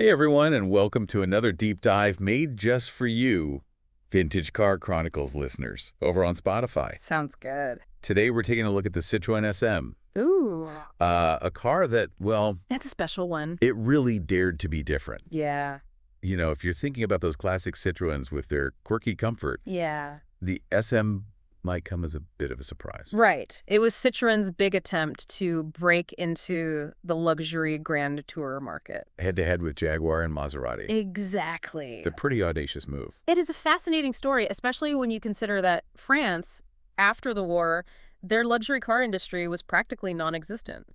Hey everyone, and welcome to another deep dive made just for you, Vintage Car Chronicles listeners, over on Spotify. Sounds good. Today we're taking a look at the Citroën SM, Ooh, a car that, well, that's a special one. it really dared to be different. Yeah. You know, if you're thinking about those classic Citroëns with their quirky comfort, Yeah. the SM might come as a bit of a surprise. Right. It was Citroën's big attempt to break into the luxury grand tour market. Head-to-head with Jaguar and Maserati. Exactly. It's a pretty audacious move. It is a fascinating story, especially when you consider that France, after the war, their luxury car industry was practically non-existent.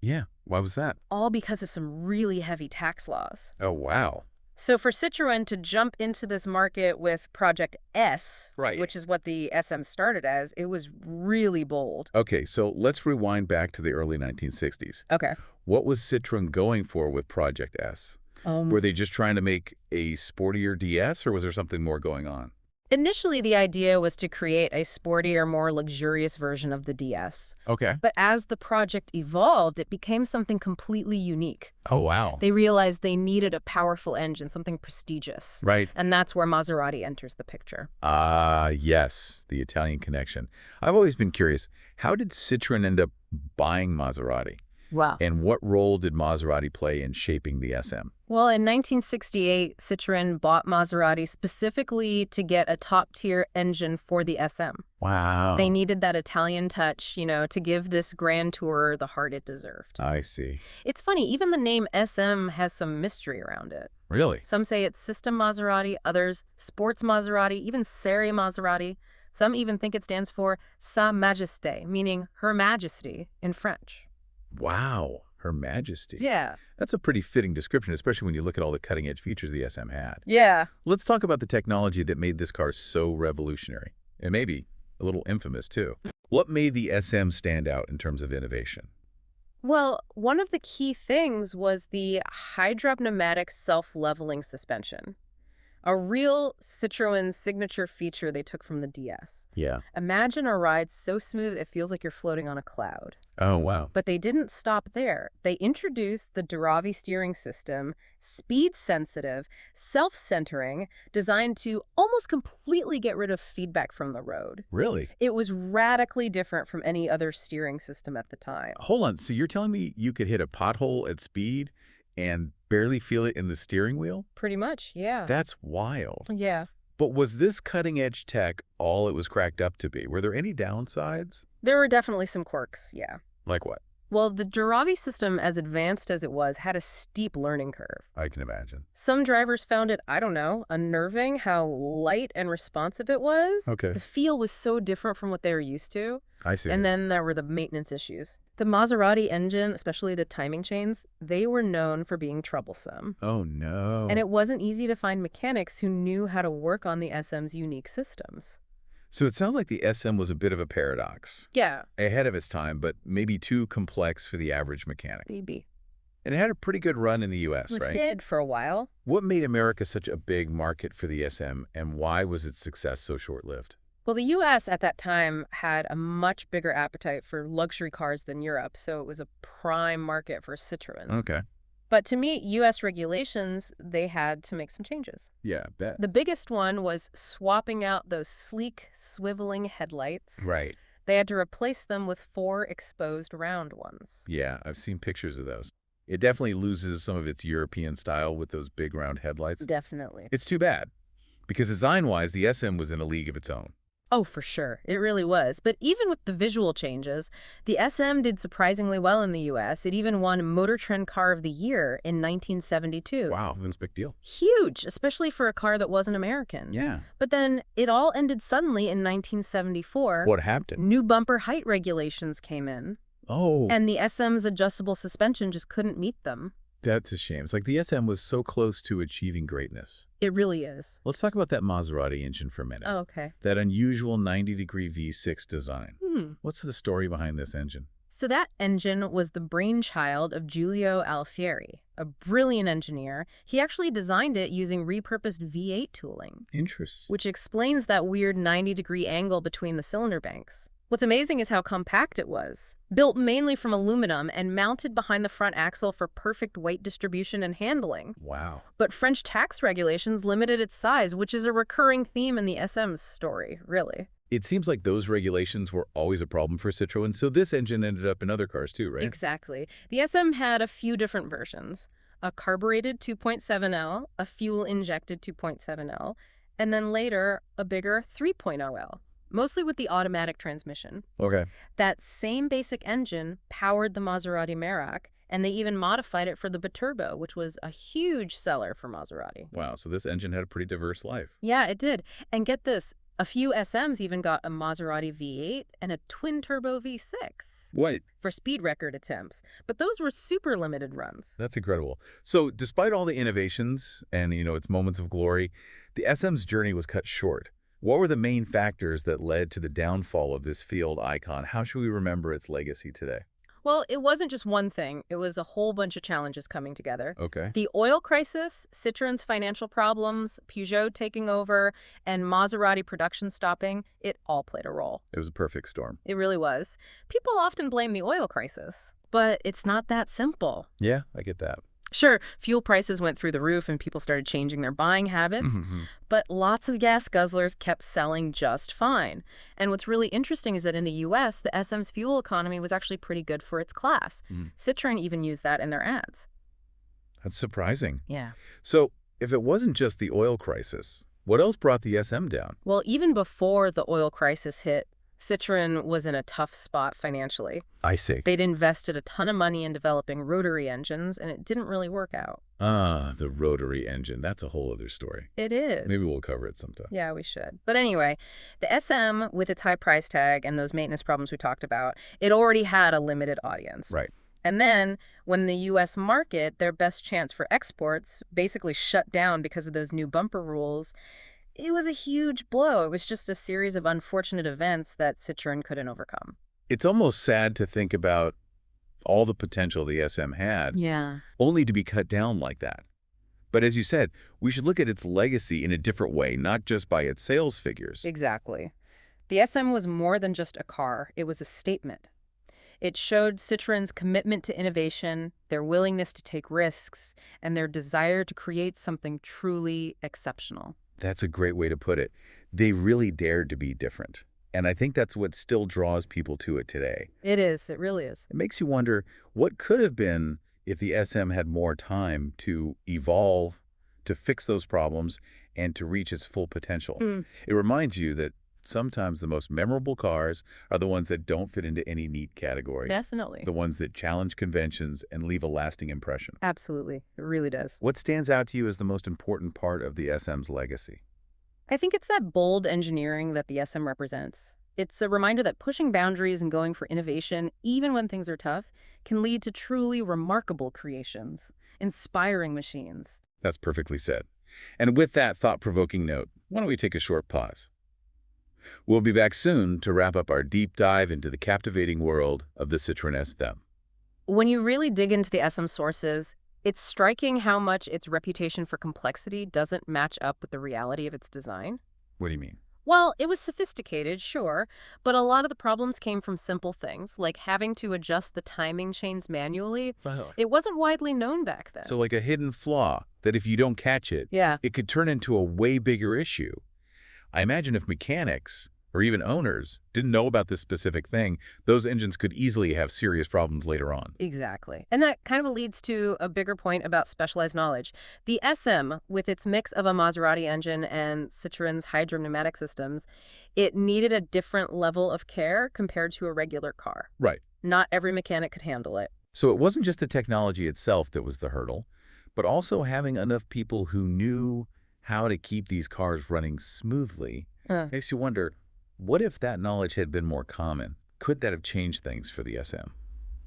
Yeah, why was that? All because of some really heavy tax laws. Oh, wow. So for Citroën to jump into this market with Project S, Right. which is what the SM started as, it was really bold. Okay, so let's rewind back to the early 1960s. Okay. What was Citroën going for with Project S? Were they just trying to make a sportier DS, or was there something more going on? Initially, the idea was to create a sportier, more luxurious version of the DS. Okay. But as the project evolved, it became something completely unique. Oh, wow. They realized they needed a powerful engine, something prestigious. Right. And that's where Maserati enters the picture. Yes, the Italian connection. I've always been curious, how did Citroën end up buying Maserati? Wow. And what role did Maserati play in shaping the SM? Well, in 1968, Citroën bought Maserati specifically to get a top-tier engine for the SM. Wow. They needed that Italian touch, to give this grand tourer the heart it deserved. I see. It's funny, even the name SM has some mystery around it. Really? Some say it's System Maserati, others Sports Maserati, even Serie Maserati. Some even think it stands for Sa Majesté, meaning Her Majesty in French. Wow. Her Majesty. Yeah. That's a pretty fitting description, especially when you look at all the cutting-edge features the SM had. Yeah. Let's talk about the technology that made this car so revolutionary, and maybe a little infamous, too. What made the SM stand out in terms of innovation? Well, one of the key things was the hydro-pneumatic self-leveling suspension. A real Citroën signature feature they took from the DS. Yeah. Imagine a ride so smooth it feels like you're floating on a cloud. Oh, wow. But they didn't stop there. They introduced the DIRAVI steering system, speed-sensitive, self-centering, designed to almost completely get rid of feedback from the road. Really? It was radically different from any other steering system at the time. Hold on. So you're telling me you could hit a pothole at speed and barely feel it in the steering wheel? Pretty much, yeah. That's wild. Yeah. But was this cutting-edge tech all it was cracked up to be? Were there any downsides? There were definitely some quirks, yeah. Like what? Well, the DIRAVI system, as advanced as it was, had a steep learning curve. I can imagine. Some drivers found it, unnerving how light and responsive it was. Okay. The feel was so different from what they were used to. I see. And then there were the maintenance issues. The Maserati engine, especially the timing chains, they were known for being troublesome. Oh, no. And it wasn't easy to find mechanics who knew how to work on the SM's unique systems. So it sounds like the SM was a bit of a paradox. Yeah. Ahead of its time, but maybe too complex for the average mechanic. Maybe. And it had a pretty good run in the U.S., It right? did for a while. What made America such a big market for the SM, and why was its success so short-lived? Well, the U.S. at that time had a much bigger appetite for luxury cars than Europe, so it was a prime market for Citroën. Okay. But to meet U.S. regulations, they had to make some changes. Yeah, I bet. The biggest one was swapping out those sleek, swiveling headlights. Right. They had to replace them with 4 exposed round ones. Yeah, I've seen pictures of those. It definitely loses some of its European style with those big round headlights. Definitely. It's too bad, because design-wise, the SM was in a league of its own. Oh, for sure. It really was. But even with the visual changes, the SM did surprisingly well in the U.S. It even won Motor Trend Car of the Year in 1972. Wow, that's a big deal. Huge, especially for a car that wasn't American. Yeah. But then it all ended suddenly in 1974. What happened? New bumper height regulations came in, Oh, and the SM's adjustable suspension just couldn't meet them. that's a shame. It's like the SM was so close to achieving greatness. It really is. Let's talk about that Maserati engine for a minute. Oh, okay. That unusual 90-degree V6 design. Hmm. What's the story behind this engine? So that engine was the brainchild of Giulio Alfieri, a brilliant engineer. He actually designed it using repurposed V8 tooling, Interesting. which explains that weird 90-degree angle between the cylinder banks. What's amazing is how compact it was. Built mainly from aluminum and mounted behind the front axle for perfect weight distribution and handling. Wow. But French tax regulations limited its size, which is a recurring theme in the SM's story, really. It seems like those regulations were always a problem for Citroën, so this engine ended up in other cars too, right? Exactly. The SM had a few different versions. A carbureted 2.7L, a fuel-injected 2.7L, and then later a bigger 3.0L, mostly with the automatic transmission. Okay. That same basic engine powered the Maserati Merak, and they even modified it for the Biturbo, which was a huge seller for Maserati. Wow, so this engine had a pretty diverse life. Yeah, it did. And get this, a few SMs even got a Maserati V8 and a twin-turbo V6 What? for speed record attempts. But those were super limited runs. That's incredible. So despite all the innovations and, its moments of glory, the SM's journey was cut short. What were the main factors that led to the downfall of this field icon? How should we remember its legacy today? Well, it wasn't just one thing. It was a whole bunch of challenges coming together. Okay. The oil crisis, Citroën's financial problems, Peugeot taking over, and Maserati production stopping, it all played a role. It was a perfect storm. It really was. People often blame the oil crisis, but it's not that simple. Yeah, I get that. Sure, fuel prices went through the roof and people started changing their buying habits, but lots of gas guzzlers kept selling just fine. And what's really interesting is that in the US, the SM's fuel economy was actually pretty good for its class. Citroën even used that in their ads. That's surprising. Yeah. So if it wasn't just the oil crisis, what else brought the SM down? Well, even before the oil crisis hit, Citroën was in a tough spot financially. I see. They'd invested a ton of money in developing rotary engines, and it didn't really work out. Ah, the rotary engine. That's a whole other story. It is. Maybe we'll cover it sometime. Yeah, we should. But anyway, the SM, with its high price tag and those maintenance problems we talked about, it already had a limited audience. Right. And then, when the U.S. market, their best chance for exports, basically shut down because of those new bumper rules, it was a huge blow. It was just a series of unfortunate events that Citroën couldn't overcome. It's almost sad to think about all the potential the SM had, Yeah. only to be cut down like that. But as you said, we should look at its legacy in a different way, not just by its sales figures. Exactly. The SM was more than just a car. It was a statement. It showed Citroën's commitment to innovation, their willingness to take risks, and their desire to create something truly exceptional. That's a great way to put it. They really dared to be different. And I think that's what still draws people to it today. It is. It really is. It makes you wonder what could have been if the SM had more time to evolve, to fix those problems, and to reach its full potential. It reminds you that sometimes the most memorable cars are the ones that don't fit into any neat category. Definitely. The ones that challenge conventions and leave a lasting impression. Absolutely. It really does. What stands out to you as the most important part of the SM's legacy? I think it's that bold engineering that the SM represents. It's a reminder that pushing boundaries and going for innovation, even when things are tough, can lead to truly remarkable creations, inspiring machines. That's perfectly said. And with that thought-provoking note, why don't we take a short pause? We'll be back soon to wrap up our deep dive into the captivating world of the Citroën SM. When you really dig into the SM sources, it's striking how much its reputation for complexity doesn't match up with the reality of its design. What do you mean? Well, it was sophisticated, sure, but a lot of the problems came from simple things, like having to adjust the timing chains manually. It wasn't widely known back then. So like a hidden flaw that if you don't catch it, Yeah. it could turn into a way bigger issue. I imagine if mechanics or even owners didn't know about this specific thing, those engines could easily have serious problems later on. Exactly. And that kind of leads to a bigger point about specialized knowledge. The SM, with its mix of a Maserati engine and Citroën's hydro-pneumatic systems, it needed a different level of care compared to a regular car. Right. Not every mechanic could handle it. So it wasn't just the technology itself that was the hurdle, but also having enough people who knew how to keep these cars running smoothly. Makes you wonder, what if that knowledge had been more common? Could that have changed things for the SM?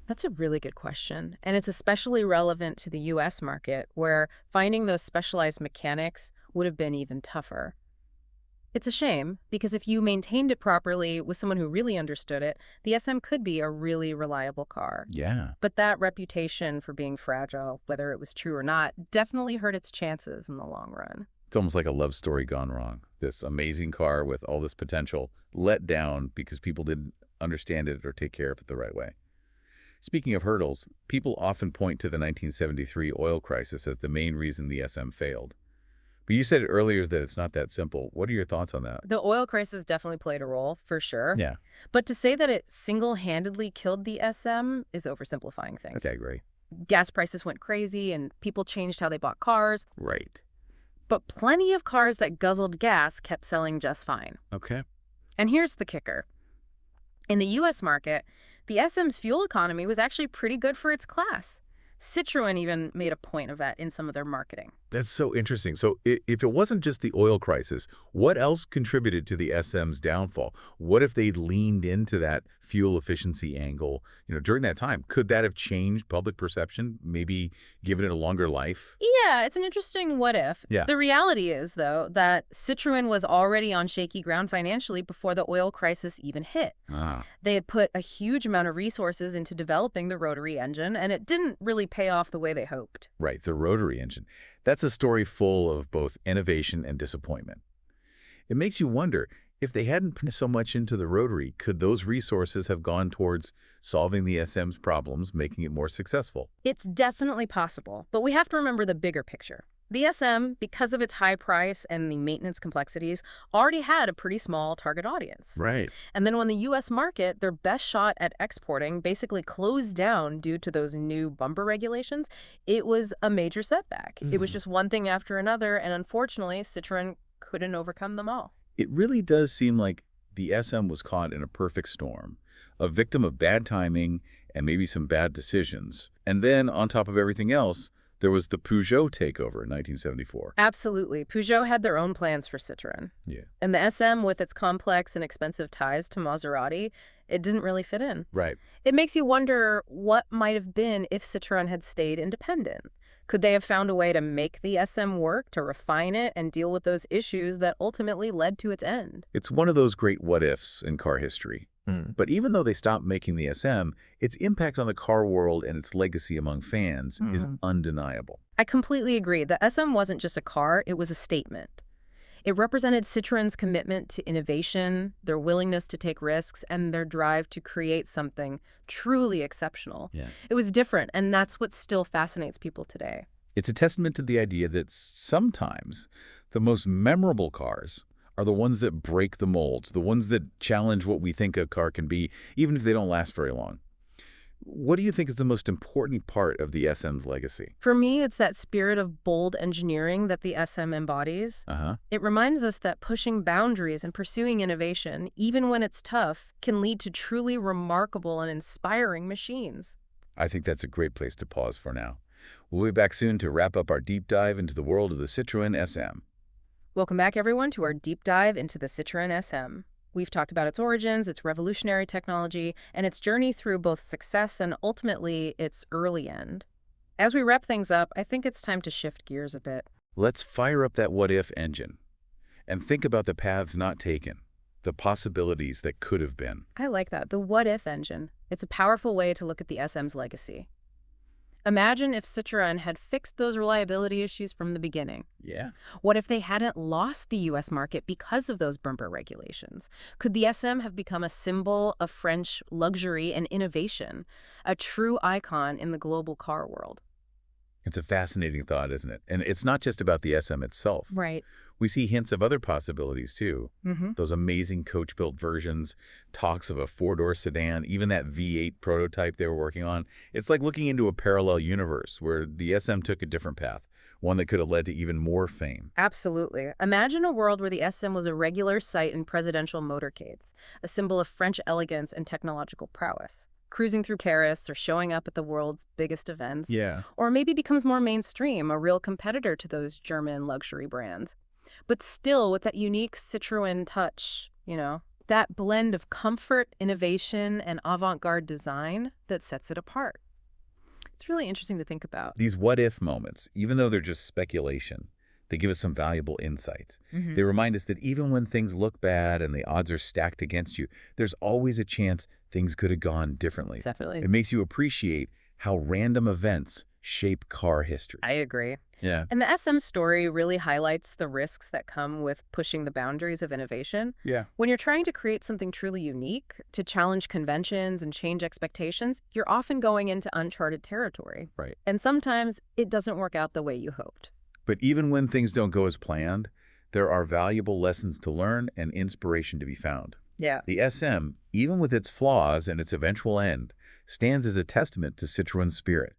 That's a really good question. And it's especially relevant to the U.S. market, where finding those specialized mechanics would have been even tougher. It's a shame, because if you maintained it properly with someone who really understood it, the SM could be a really reliable car. Yeah. But that reputation for being fragile, whether it was true or not, definitely hurt its chances in the long run. It's almost like a love story gone wrong. This amazing car with all this potential let down because people didn't understand it or take care of it the right way. Speaking of hurdles, people often point to the 1973 oil crisis as the main reason the SM failed. But you said earlier that it's not that simple. What are your thoughts on that? The oil crisis definitely played a role, for sure. Yeah, But to say that it single-handedly killed the SM is oversimplifying things. I agree. Gas prices went crazy and people changed how they bought cars. Right. But plenty of cars that guzzled gas kept selling just fine. Okay. And here's the kicker. In the U.S. market, the SM's fuel economy was actually pretty good for its class. Citroën even made a point of that in some of their marketing. That's so interesting. So if it wasn't just the oil crisis, what else contributed to the SM's downfall? What if they'd leaned into that fuel efficiency angle, during that time? Could that have changed public perception, maybe given it a longer life? Yeah, it's an interesting what if. Yeah. The reality is, though, that Citroën was already on shaky ground financially before the oil crisis even hit. Ah, They had put a huge amount of resources into developing the rotary engine, and it didn't really pay off the way they hoped. right, the rotary engine. That's a story full of both innovation and disappointment. It makes you wonder, if they hadn't put so much into the rotary, could those resources have gone towards solving the SM's problems, making it more successful? It's definitely possible, but we have to remember the bigger picture. The SM, because of its high price and the maintenance complexities, already had a pretty small target audience. Right. And then when the U.S. market, their best shot at exporting, basically closed down due to those new bumper regulations, it was a major setback. It was just one thing after another, and unfortunately, Citroën couldn't overcome them all. It really does seem like the SM was caught in a perfect storm, a victim of bad timing and maybe some bad decisions. And then, on top of everything else, there was the Peugeot takeover in 1974. Absolutely. Peugeot had their own plans for Citroën. Yeah. And the SM, with its complex and expensive ties to Maserati, it didn't really fit in. Right. It makes you wonder what might have been if Citroën had stayed independent. Could they have found a way to make the SM work, to refine it, and deal with those issues that ultimately led to its end? It's one of those great what-ifs in car history. But even though they stopped making the SM, its impact on the car world and its legacy among fans is undeniable. I completely agree. The SM wasn't just a car, it was a statement. It represented Citroën's commitment to innovation, their willingness to take risks, and their drive to create something truly exceptional. Yeah. It was different, and that's what still fascinates people today. It's a testament to the idea that sometimes the most memorable cars are the ones that break the molds, the ones that challenge what we think a car can be, even if they don't last very long. What do you think is the most important part of the SM's legacy? For me, it's that spirit of bold engineering that the SM embodies. It reminds us that pushing boundaries and pursuing innovation, even when it's tough, can lead to truly remarkable and inspiring machines. I think that's a great place to pause for now. We'll be back soon to wrap up our deep dive into the world of the Citroën SM. Welcome back, everyone, to our deep dive into the Citroën SM. We've talked about its origins, its revolutionary technology, and its journey through both success and ultimately its early end. As we wrap things up, I think it's time to shift gears a bit. Let's fire up that what-if engine and think about the paths not taken, the possibilities that could have been. I like that, the what-if engine. It's a powerful way to look at the SM's legacy. Imagine if Citroën had fixed those reliability issues from the beginning. Yeah. What if they hadn't lost the U.S. market because of those bumper regulations? Could the SM have become a symbol of French luxury and innovation, a true icon in the global car world? It's a fascinating thought, isn't it? And it's not just about the SM itself. Right. We see hints of other possibilities, too. Mm-hmm. Those amazing coach-built versions, talks of a four-door sedan, even that V8 prototype they were working on. It's like looking into a parallel universe where the SM took a different path, one that could have led to even more fame. Absolutely. Imagine a world where the SM was a regular sight in presidential motorcades, a symbol of French elegance and technological prowess. Cruising through Paris or showing up at the world's biggest events. Yeah. Or maybe becomes more mainstream, a real competitor to those German luxury brands. But still with that unique Citroën touch, that blend of comfort, innovation, and avant-garde design that sets it apart. It's really interesting to think about. These what-if moments, even though they're just speculation, they give us some valuable insights. They remind us that even when things look bad and the odds are stacked against you, there's always a chance things could have gone differently. Definitely. It makes you appreciate how random events shape car history. I agree. Yeah. And the SM story really highlights the risks that come with pushing the boundaries of innovation. Yeah. When you're trying to create something truly unique, to challenge conventions and change expectations, you're often going into uncharted territory. Right. And sometimes it doesn't work out the way you hoped. But even when things don't go as planned, there are valuable lessons to learn and inspiration to be found. Yeah. The SM, even with its flaws and its eventual end, stands as a testament to Citroën's spirit.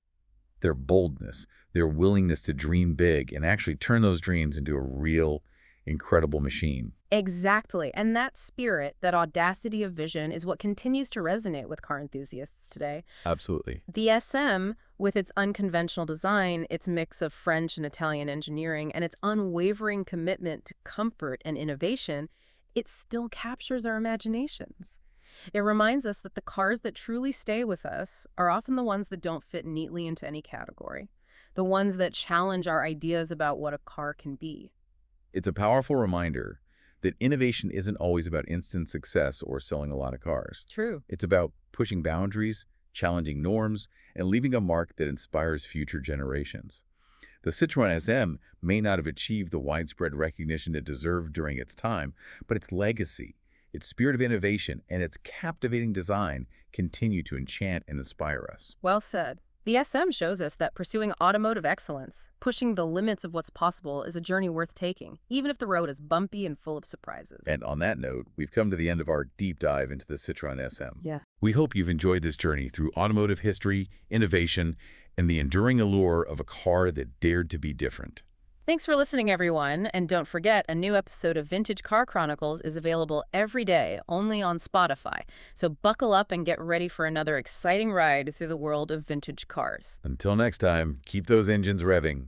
Their boldness, their willingness to dream big and actually turn those dreams into a real, incredible machine. Exactly. And that spirit, that audacity of vision, is what continues to resonate with car enthusiasts today. Absolutely. The SM, with its unconventional design, its mix of French and Italian engineering, and its unwavering commitment to comfort and innovation, it still captures our imaginations. It reminds us that the cars that truly stay with us are often the ones that don't fit neatly into any category, the ones that challenge our ideas about what a car can be. It's a powerful reminder that innovation isn't always about instant success or selling a lot of cars. True. It's about pushing boundaries, challenging norms, and leaving a mark that inspires future generations. The Citroën SM may not have achieved the widespread recognition it deserved during its time, but its legacy, its spirit of innovation, and its captivating design continue to enchant and inspire us. Well said. The SM shows us that pursuing automotive excellence, pushing the limits of what's possible, is a journey worth taking, even if the road is bumpy and full of surprises. And on that note, we've come to the end of our deep dive into the Citroën SM. Yeah. We hope you've enjoyed this journey through automotive history, innovation, and the enduring allure of a car that dared to be different. Thanks for listening, everyone. And don't forget, a new episode of Vintage Car Chronicles is available every day, only on Spotify. So buckle up and get ready for another exciting ride through the world of vintage cars. Until next time, keep those engines revving.